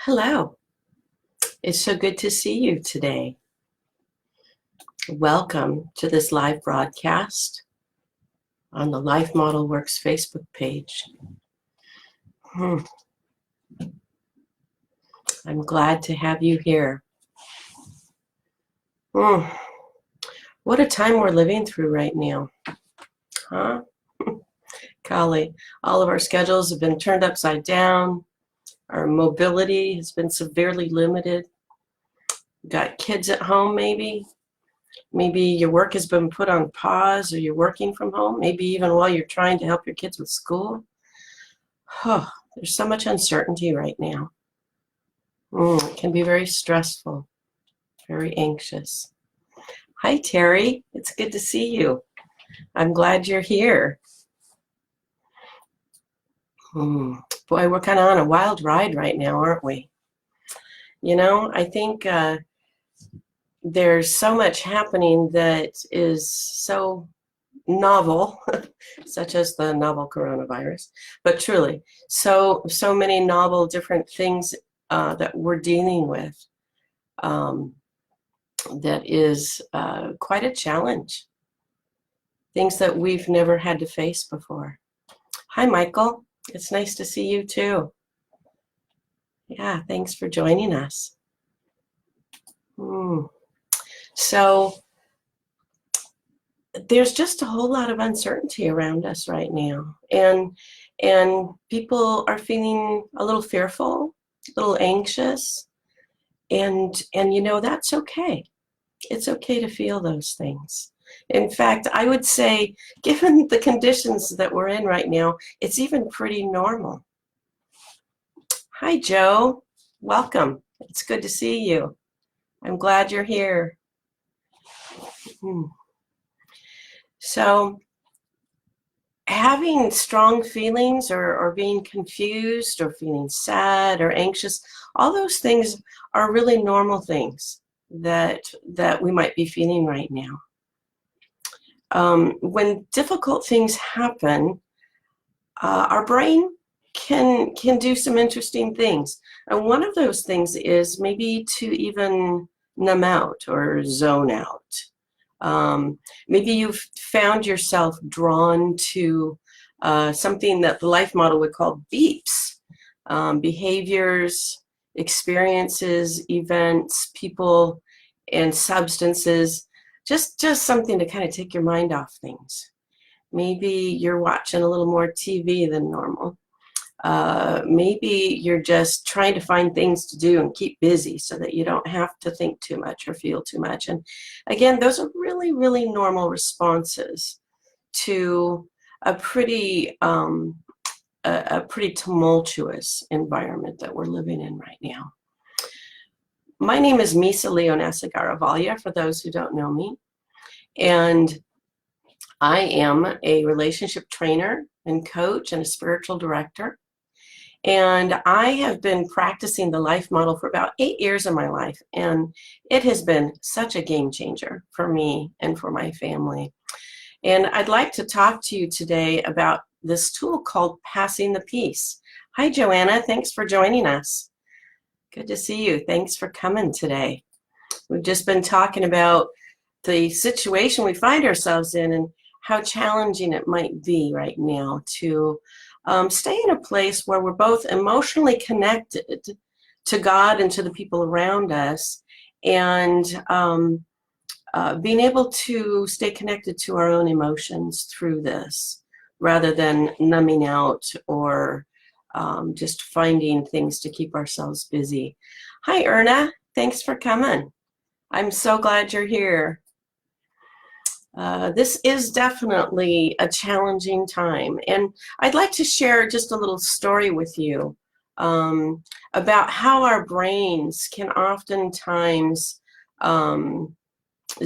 Hello. It's so good to see you today. Welcome to this live broadcast on the Life Model Works Facebook page. I'm glad to have you here. What a time we're living through right now. Huh? Golly, all of our schedules have been turned upside down. Our mobility has been severely limited. Got kids at home, maybe. Maybe your work has been put on pause or you're working from home, maybe even while you're trying to help your kids with school. There's so much uncertainty right now. It can be very stressful, very anxious. Hi, Terry. It's good to see you. I'm glad you're here. Boy, we're kind of on a wild ride right now, aren't we? You know, I think there's so much happening that is so novel, such as the novel coronavirus, but truly, so many novel different things that we're dealing with that is quite a challenge. Things that we've never had to face before. Hi, Michael. It's nice to see you too. Yeah, thanks for joining us. So there's just a whole lot of uncertainty around us right now, and people are feeling a little fearful, a little anxious, and you know, that's okay. It's okay to feel those things. In fact, I would say, given the conditions that we're in right now, it's even pretty normal. Hi, Joe. Welcome. It's good to see you. I'm glad you're here. So having strong feelings or being confused or feeling sad or anxious, all those things are really normal things that we might be feeling right now. When difficult things happen, our brain can do some interesting things. And one of those things is maybe to even numb out or zone out. Maybe you've found yourself drawn to something that the life model would call beeps, behaviors, experiences, events, people, and substances, just something to kind of take your mind off things. Maybe you're watching a little more TV than normal. Maybe you're just trying to find things to do and keep busy so that you don't have to think too much or feel too much. And again, those are really, really normal responses to a pretty tumultuous environment that we're living in right now. My name is Misa Garavaglia, for those who don't know me. And I am a relationship trainer and coach and a spiritual director. And I have been practicing the life model for about 8 years of my life. And it has been such a game changer for me and for my family. And I'd like to talk to you today about this tool called Passing the Peace. Hi, Joanna. Thanks for joining us. Good to see you. Thanks for coming today. We've just been talking about the situation we find ourselves in and how challenging it might be right now to stay in a place where we're both emotionally connected to God and to the people around us, and being able to stay connected to our own emotions through this, rather than numbing out or just finding things to keep ourselves busy. Hi, Erna. Thanks for coming. I'm so glad you're here. This is definitely a challenging time, and I'd like to share just a little story with you about how our brains can oftentimes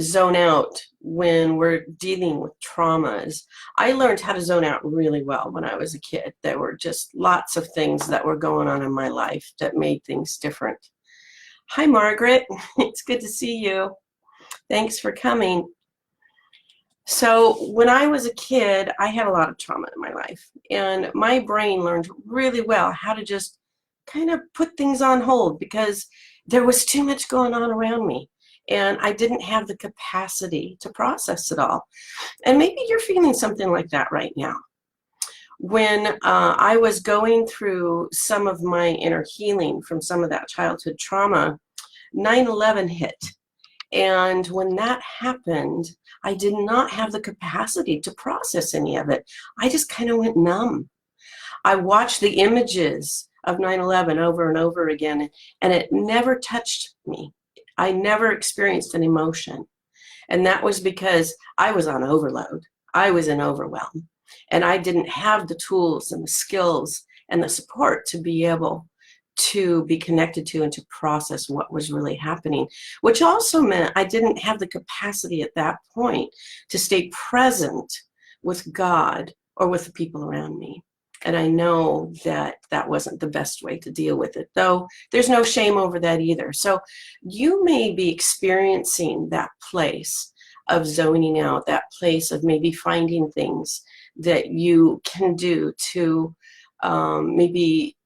zone out when we're dealing with traumas. I learned how to zone out really well when I was a kid. There were just lots of things that were going on in my life that made things different. Hi, Margaret. It's good to see you. Thanks for coming. So when I was a kid, I had a lot of trauma in my life, and my brain learned really well how to just kind of put things on hold because there was too much going on around me. And I didn't have the capacity to process it all. And maybe you're feeling something like that right now. When I was going through some of my inner healing from some of that childhood trauma, 9/11 hit. And when that happened, I did not have the capacity to process any of it. I just kind of went numb. I watched the images of 9/11 over and over again, and it never touched me. I never experienced an emotion. And that was because I was on overload. I was in overwhelm. And I didn't have the tools and the skills and the support to be able to be connected to and to process what was really happening, which also meant I didn't have the capacity at that point to stay present with God or with the people around me. And I know that that wasn't the best way to deal with it, though there's no shame over that either. So you may be experiencing that place of zoning out, that place of maybe finding things that you can do to maybe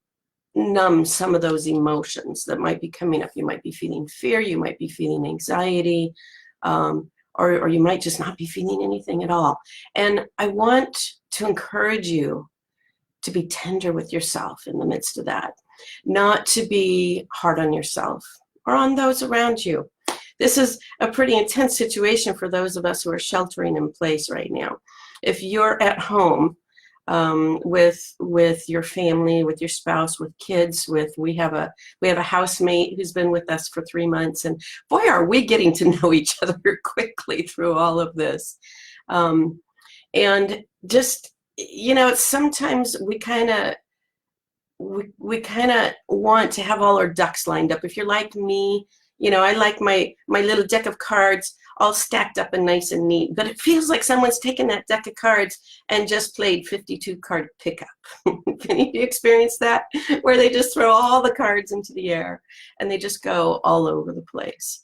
numb some of those emotions that might be coming up. You might be feeling fear, you might be feeling anxiety, or you might just not be feeling anything at all. And I want to encourage you to be tender with yourself in the midst of that, not to be hard on yourself or on those around you. This is a pretty intense situation for those of us who are sheltering in place right now. If you're at home with your family, with your spouse, with kids, we have a housemate who's been with us for 3 months, and boy, are we getting to know each other quickly through all of this. And just, sometimes we kind of want to have all our ducks lined up. If you're like me, I like my little deck of cards all stacked up and nice and neat, but it feels like someone's taken that deck of cards and just played 52 card pickup. Can you experience that? Where they just throw all the cards into the air and they just go all over the place.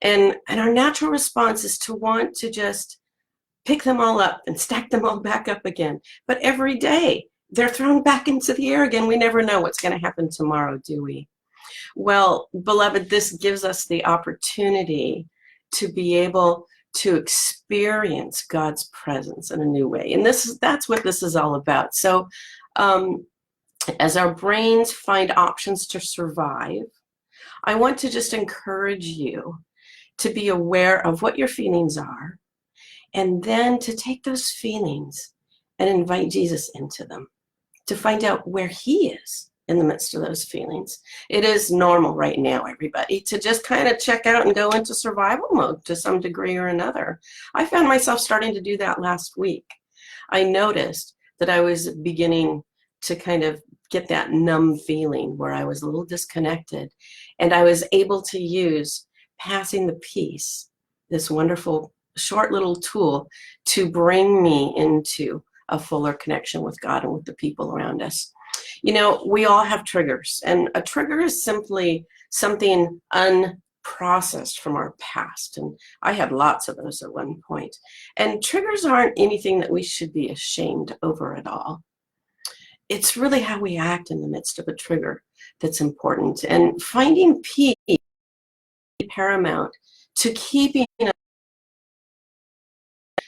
And our natural response is to want to just pick them all up and stack them all back up again. But every day they're thrown back into the air again. We never know what's going to happen tomorrow, do we? Well, beloved, this gives us the opportunity to be able to experience God's presence in a new way. And that's what this is all about. So as our brains find options to survive, I want to just encourage you to be aware of what your feelings are, and then to take those feelings and invite Jesus into them, to find out where he is in the midst of those feelings. It is normal right now, everybody, to just kind of check out and go into survival mode to some degree or another. I found myself starting to do that last week. I noticed that I was beginning to kind of get that numb feeling where I was a little disconnected, and I was able to use passing the peace, this wonderful short little tool, to bring me into a fuller connection with God and with the people around us. We all have triggers, and a trigger is simply something unprocessed from our past. And I had lots of those at one point. And triggers aren't anything that we should be ashamed over at all. It's really how we act in the midst of a trigger that's important. And finding peace is paramount to keeping us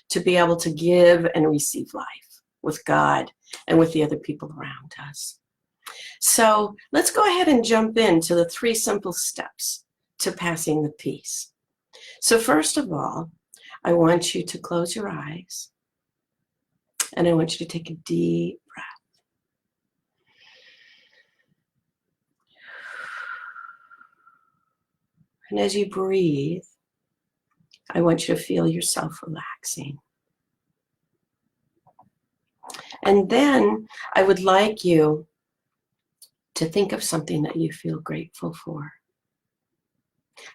to be able to give and receive life with God and with the other people around us. So let's go ahead and jump into the 3 simple steps to passing the peace. So first of all, I want you to close your eyes, and I want you to take a deep breath. And as you breathe, I want you to feel yourself relaxing. And then I would like you to think of something that you feel grateful for.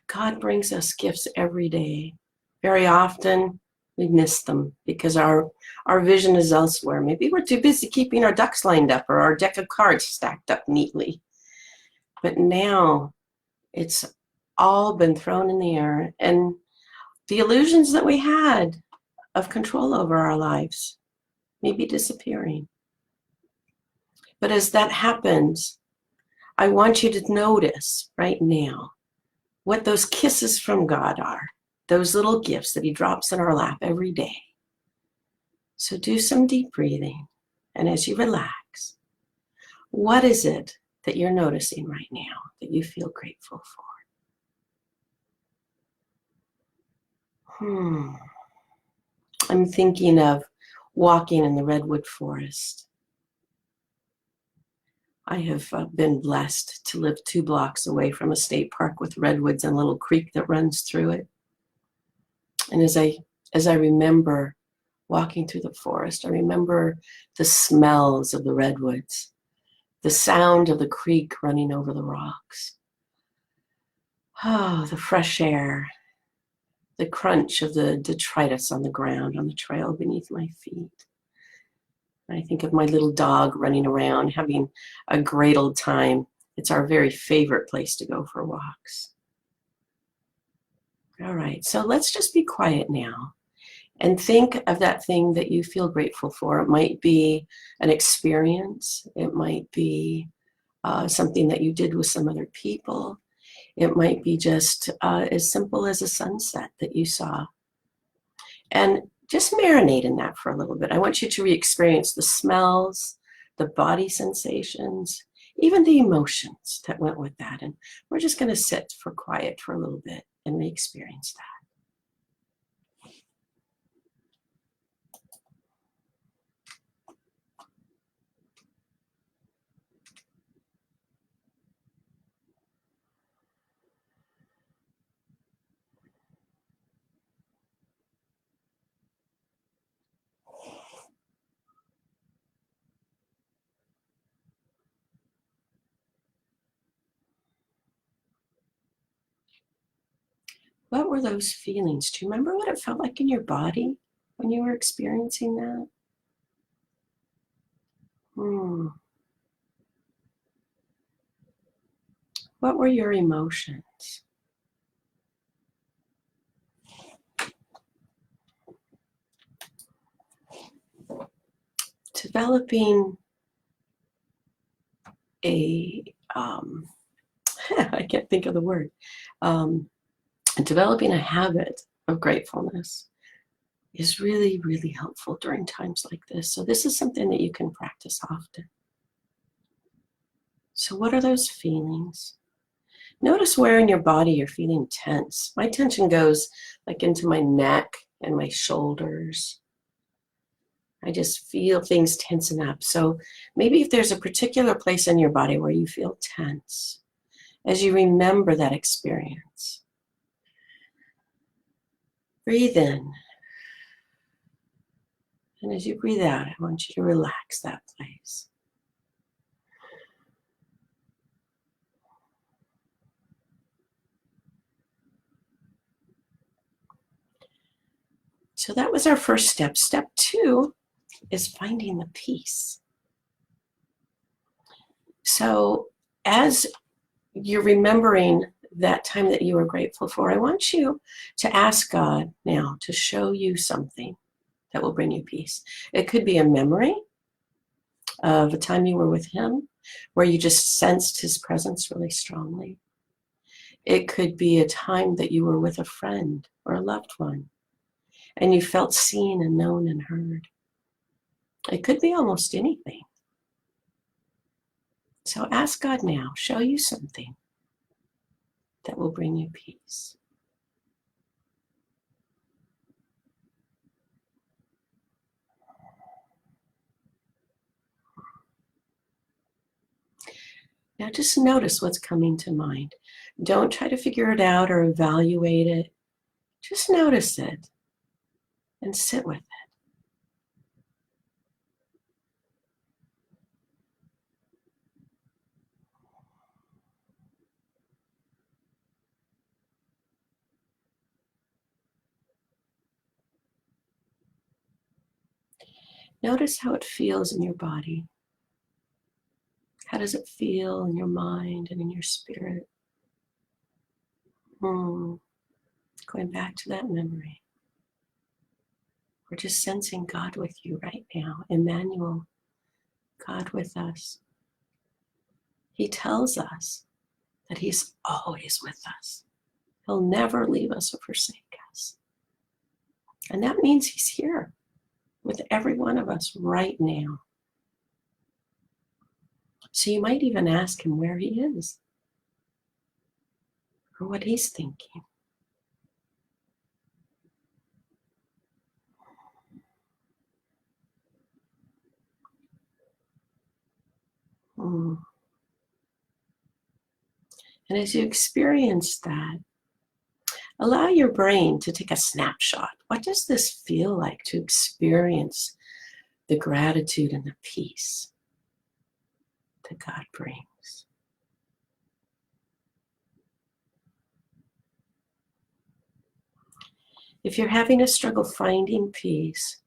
God brings us gifts every day. Very often we miss them because our vision is elsewhere. Maybe we're too busy keeping our ducks lined up or our deck of cards stacked up neatly. But now it's all been thrown in the air, and the illusions that we had of control over our lives may be disappearing. But as that happens, I want you to notice right now what those kisses from God are, those little gifts that He drops in our lap every day. So do some deep breathing, and as you relax, what is it that you're noticing right now that you feel grateful for? I'm thinking of walking in the redwood forest. I have been blessed to live 2 blocks away from a state park with redwoods and a little creek that runs through it. And as I remember walking through the forest, I remember the smells of the redwoods, the sound of the creek running over the rocks. Oh, the fresh air, the crunch of the detritus on the ground, on the trail beneath my feet. I think of my little dog running around, having a great old time. It's our very favorite place to go for walks. All right, so let's just be quiet now and think of that thing that you feel grateful for. It might be an experience. It might be something that you did with some other people. It might be just as simple as a sunset that you saw. And just marinate in that for a little bit. I want you to re-experience the smells, the body sensations, even the emotions that went with that. And we're just going to sit for quiet for a little bit and re-experience that. What were those feelings? Do you remember what it felt like in your body when you were experiencing that? What were your emotions? Developing I can't think of the word, developing a habit of gratefulness is really, really helpful during times like this. So this is something that you can practice often. So what are those feelings? Notice where in your body you're feeling tense. My tension goes like into my neck and my shoulders. I just feel things tensing up. So maybe if there's a particular place in your body where you feel tense, as you remember that experience, breathe in. And as you breathe out, I want you to relax that place. So that was our first step. Step 2 is finding the peace. So as you're remembering that time that you were grateful for, I want you to ask God now to show you something that will bring you peace. It could be a memory of a time you were with Him where you just sensed His presence really strongly. It could be a time that you were with a friend or a loved one and you felt seen and known and heard. It could be almost anything. So ask God now, show you something that will bring you peace. Now just notice what's coming to mind. Don't try to figure it out or evaluate it. Just notice it and sit with it. Notice how it feels in your body. How does it feel in your mind and in your spirit? Going back to that memory. We're just sensing God with you right now. Emmanuel, God with us. He tells us that he's always with us. He'll never leave us or forsake us. And that means he's here with every one of us right now. So you might even ask him where he is or what he's thinking. And as you experience that, allow your brain to take a snapshot. What does this feel like to experience the gratitude and the peace that God brings? If you're having a struggle finding peace,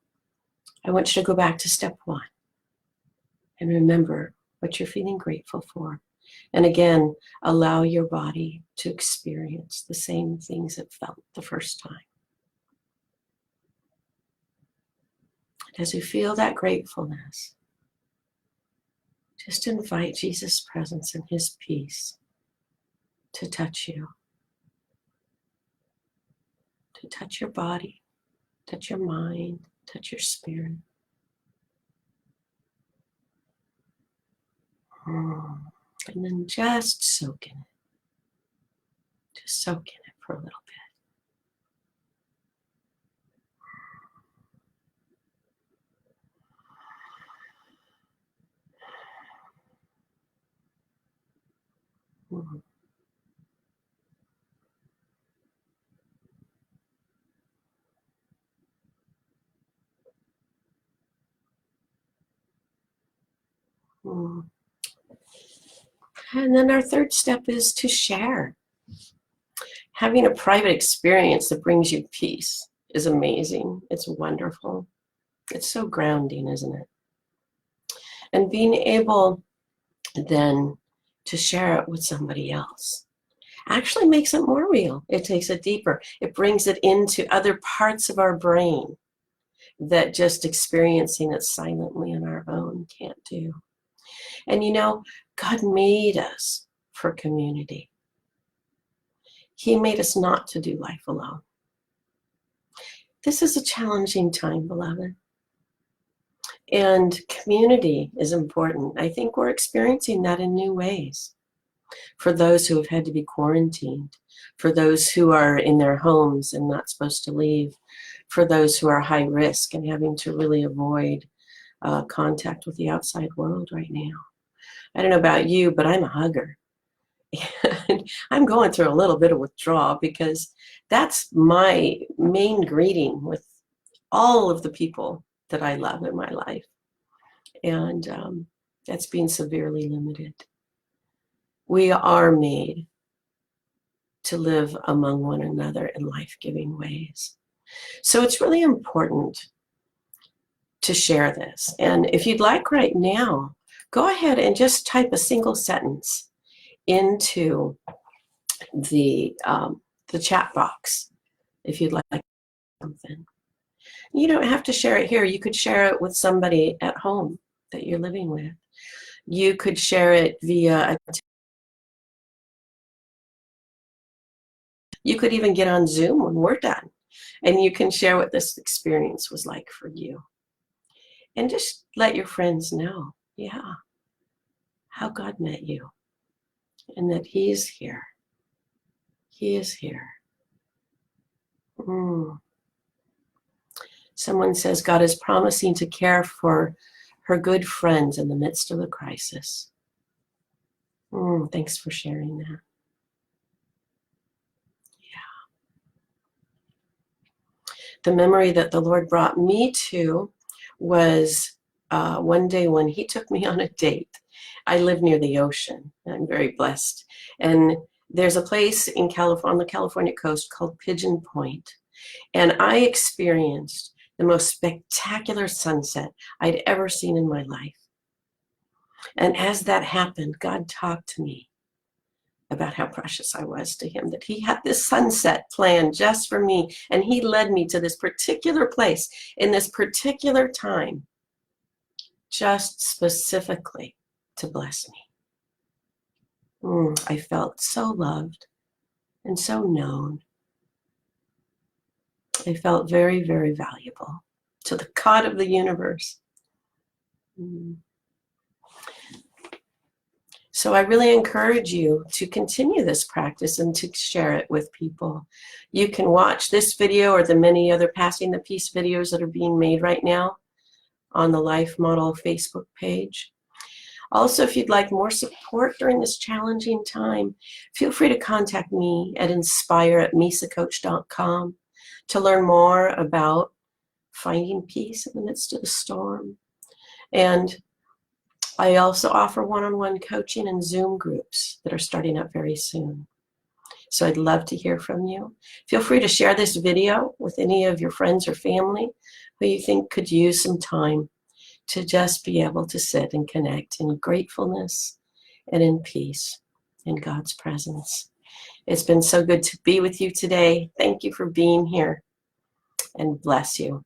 I want you to go back to step 1 and remember what you're feeling grateful for. And again, allow your body to experience the same things it felt the first time. As you feel that gratefulness, just invite Jesus' presence and his peace to touch you, to touch your body, touch your mind, touch your spirit. And then just soak in it. Just soak in it for a little bit. And then our third step is to share. Having a private experience that brings you peace is amazing. It's wonderful. It's so grounding, isn't it? And being able then to share it with somebody else actually makes it more real. It takes it deeper. It brings it into other parts of our brain that just experiencing it silently on our own can't do. And you know, God made us for community. He made us not to do life alone. This is a challenging time, beloved. And community is important. I think we're experiencing that in new ways. For those who have had to be quarantined, for those who are in their homes and not supposed to leave, for those who are high risk and having to really avoid contact with the outside world right now. I don't know about you, but I'm a hugger. And I'm going through a little bit of withdrawal because that's my main greeting with all of the people that I love in my life. And that's being severely limited. We are made to live among one another in life-giving ways. So it's really important to share this. And if you'd like right now, go ahead and just type a single sentence into the chat box if you'd like something. You don't have to share it here. You could share it with somebody at home that you're living with. You could share it via you could even get on Zoom when we're done, and you can share what this experience was like for you. And just let your friends know, yeah, how God met you and that he is here. He is here. Someone says God is promising to care for her good friends in the midst of the crisis. Thanks for sharing that. Yeah. The memory that the Lord brought me to was one day when he took me on a date. I live near the ocean. I'm very blessed. And there's a place in California, on the California coast called Pigeon Point. And I experienced the most spectacular sunset I'd ever seen in my life. And as that happened, God talked to me about how precious I was to him, that he had this sunset planned just for me. And he led me to this particular place in this particular time, just specifically to bless me. I felt so loved and so known. I felt very, very valuable to the God of the universe. So I really encourage you to continue this practice and to share it with people. You can watch this video or the many other Passing the Peace videos that are being made right now on the Life Model Facebook page. Also, if you'd like more support during this challenging time, feel free to contact me at inspire@misacoach.com to learn more about finding peace in the midst of the storm. And I also offer one-on-one coaching and Zoom groups that are starting up very soon. So I'd love to hear from you. Feel free to share this video with any of your friends or family who you think could use some time to just be able to sit and connect in gratefulness and in peace in God's presence. It's been so good to be with you today. Thank you for being here, and bless you.